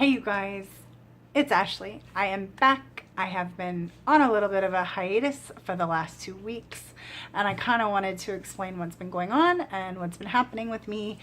Hey you guys, it's Ashley. I am back. I have been on a little bit of a hiatus for the last 2 weeks, and I kind of wanted to explain what's been going on and what's been happening with me.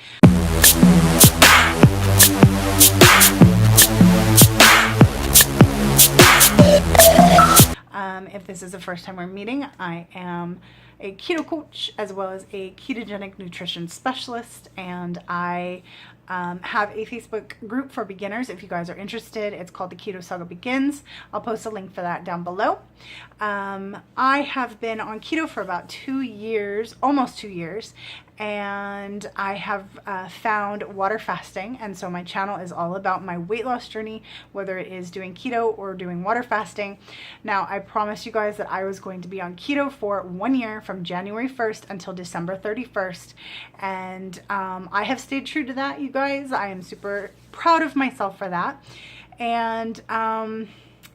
If this is the first time we're meeting, I am a keto coach as well as a ketogenic nutrition specialist, and I have a Facebook group for beginners if you guys are interested. It's called the Keto Saga Begins. I'll post a link for that down below. I have been on keto for about 2 years, almost 2 years, and I have found water fasting, and so my channel is all about my weight loss journey, whether it is doing keto or doing water fasting. Now, I promised you guys that I was going to be on keto for 1 year from January 1st until December 31st, and I have stayed true to that, you guys. I am super proud of myself for that. And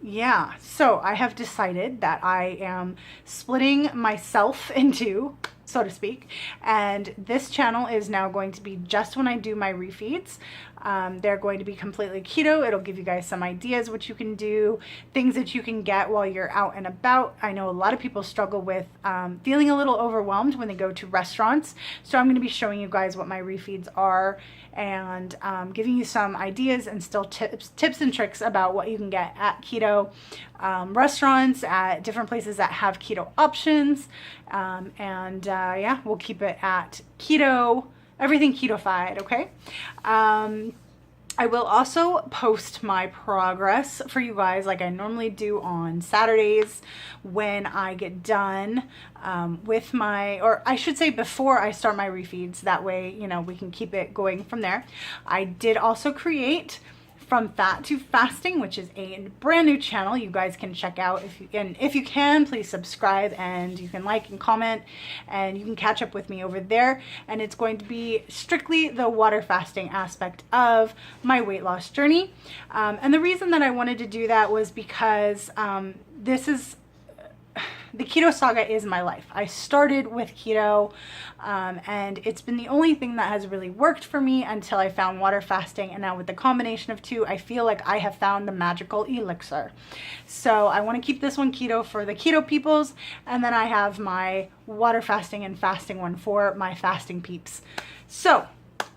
yeah, so I have decided that I am splitting myself into, so to speak, and this channel is now going to be just when I do my refeeds. They're going to be completely keto. It'll give you guys some ideas what you can do, things that you can get while you're out and about. I know a lot of people struggle with feeling a little overwhelmed when they go to restaurants, so I'm going to be showing you guys what my refeeds are and giving you some ideas and still tips and tricks about what you can get at keto restaurants, at different places that have keto options, yeah, we'll keep it at keto, everything keto-fied, okay? I will also post my progress for you guys like I normally do on Saturdays when I get done with my, or I should say before I start my refeeds. That way, you know, we can keep it going from there. I did also create From Fat to Fasting, which is a brand new channel you guys can check out. If you can, please subscribe, and you can like and comment, and you can catch up with me over there. And it's going to be strictly the water fasting aspect of my weight loss journey. And the reason that I wanted to do that was because the Keto Saga is my life. I started with keto, and it's been the only thing that has really worked for me until I found water fasting. And now with the combination of two, I feel like I have found the magical elixir. So I want to keep this one keto for the keto peoples, and then I have my water fasting and fasting one for my fasting peeps. So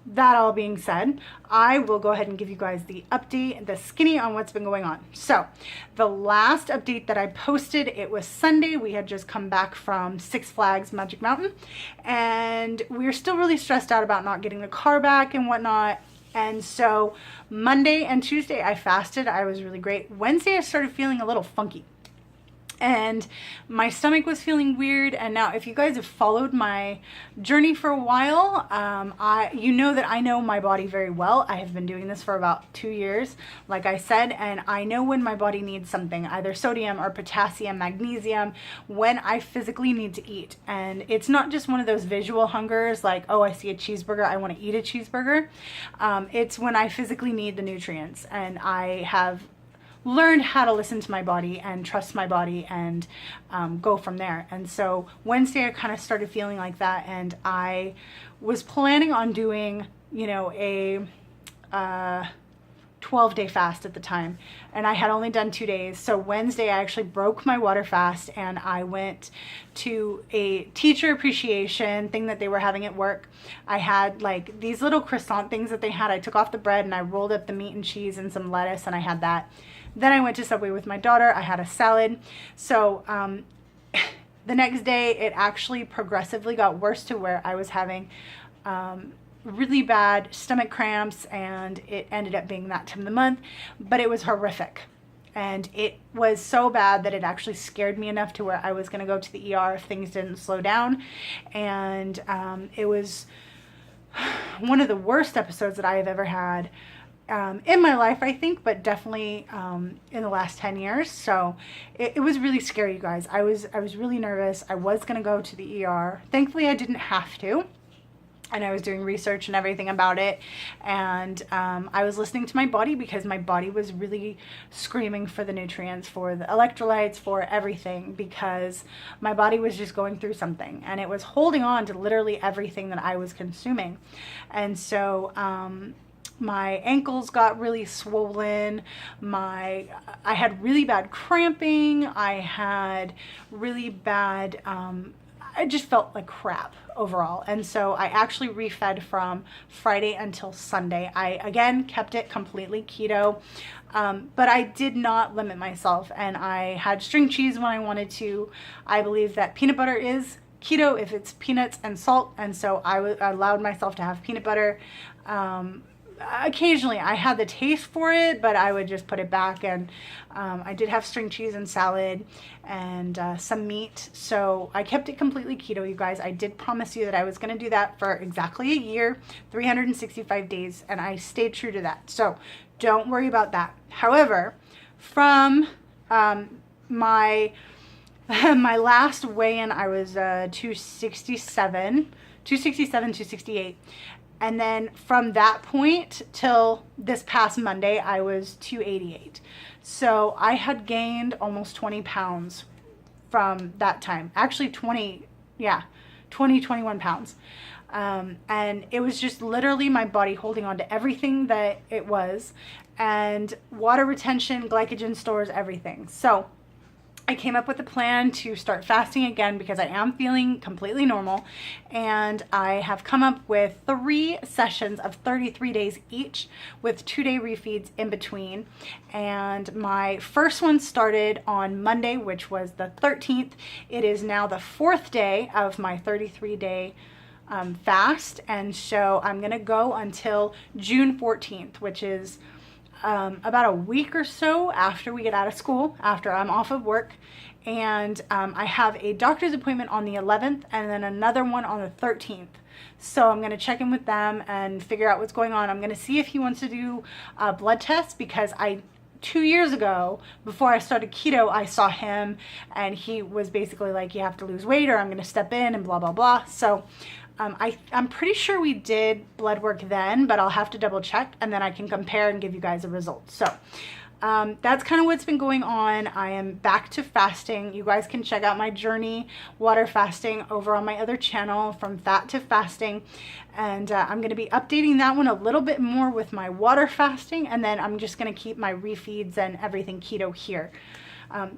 that all being said, I will go ahead and give you guys the update, the skinny on what's been going on. So the last update that I posted, it was Sunday. We had just come back from Six Flags Magic Mountain, and we were still really stressed out about not getting the car back and whatnot. And so Monday and Tuesday I fasted. I was really great. Wednesday I started feeling a little funky, and my stomach was feeling weird. And now, if you guys have followed my journey for a while, you know that I know my body very well. I have been doing this for about 2 years, like I said, and I know when my body needs something, either sodium or potassium, magnesium, when I physically need to eat. And it's not just one of those visual hungers like, oh, I see a cheeseburger, I want to eat a cheeseburger. It's when I physically need the nutrients, and I have learned how to listen to my body and trust my body and go from there. And so Wednesday I kind of started feeling like that, and I was planning on doing, you know, a 12-day fast at the time, and I had only done 2 days. So Wednesday I actually broke my water fast, and I went to a teacher appreciation thing that they were having at work. I had like these little croissant things that they had. I took off the bread and I rolled up the meat and cheese and some lettuce, and I had that. Then I went to Subway with my daughter. I had a salad. So the next day it actually progressively got worse to where I was having really bad stomach cramps, and it ended up being that time of the month, but it was horrific. And it was so bad that it actually scared me enough to where I was going to go to the ER if things didn't slow down. And it was one of the worst episodes that I have ever had in my life, I think, but definitely in the last 10 years. So it was really scary, you guys. I was really nervous. I was going to go to the ER. Thankfully, I didn't have to. And I was doing research and everything about it. And I was listening to my body, because my body was really screaming for the nutrients, for the electrolytes, for everything, because my body was just going through something. And it was holding on to literally everything that I was consuming. And so my ankles got really swollen. I had really bad cramping. I had really bad, I just felt like crap overall. And so I actually refed from Friday until Sunday. I, again, kept it completely keto, but I did not limit myself. And I had string cheese when I wanted to. I believe that peanut butter is keto if it's peanuts and salt. And so I allowed myself to have peanut butter. Occasionally I had the taste for it, but I would just put it back. And I did have string cheese and salad and some meat. So I kept it completely keto, you guys. I did promise you that I was going to do that for exactly a year, 365 days, and I stayed true to that. So don't worry about that. However, from my last weigh-in, I was 267, 268. And then from that point till this past Monday, I was 288. So I had gained almost 20 pounds from that time. Actually 21 pounds. And it was just literally my body holding on to everything that it was, and water retention, glycogen stores, everything. So I came up with a plan to start fasting again because I am feeling completely normal, and I have come up with 3 sessions of 33 days each with 2-day refeeds in between. And my first one started on Monday, which was the 13th. It is now the 4th day of my 33-day fast, and so I'm gonna go until June 14th, which is about a week or so after we get out of school, after I'm off of work. And I have a doctor's appointment on the 11th and then another one on the 13th. So I'm going to check in with them and figure out what's going on. I'm going to see if he wants to do a blood test, because 2 years ago, before I started keto, I saw him and he was basically like, you have to lose weight or I'm going to step in and blah, blah, blah. So I'm pretty sure we did blood work then, but I'll have to double check and then I can compare and give you guys a result. So that's kind of what's been going on. I am back to fasting. You guys can check out my journey, water fasting, over on my other channel, From Fat to Fasting. And I'm going to be updating that one a little bit more with my water fasting. And then I'm just going to keep my refeeds and everything keto here.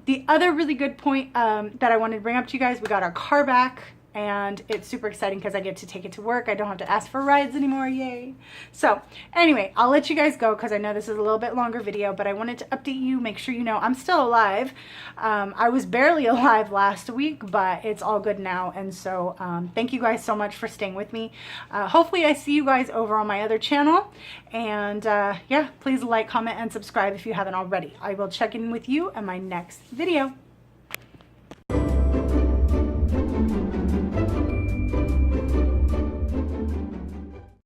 The other really good point that I wanted to bring up to you guys, we got our car back. And it's super exciting because I get to take it to work. I don't have to ask for rides anymore. Yay. So anyway, I'll let you guys go because I know this is a little bit longer video, but I wanted to update you, make sure you know I'm still alive. I was barely alive last week, but it's all good now. And so thank you guys so much for staying with me. Hopefully I see you guys over on my other channel. And yeah, please like, comment, and subscribe if you haven't already. I will check in with you in my next video.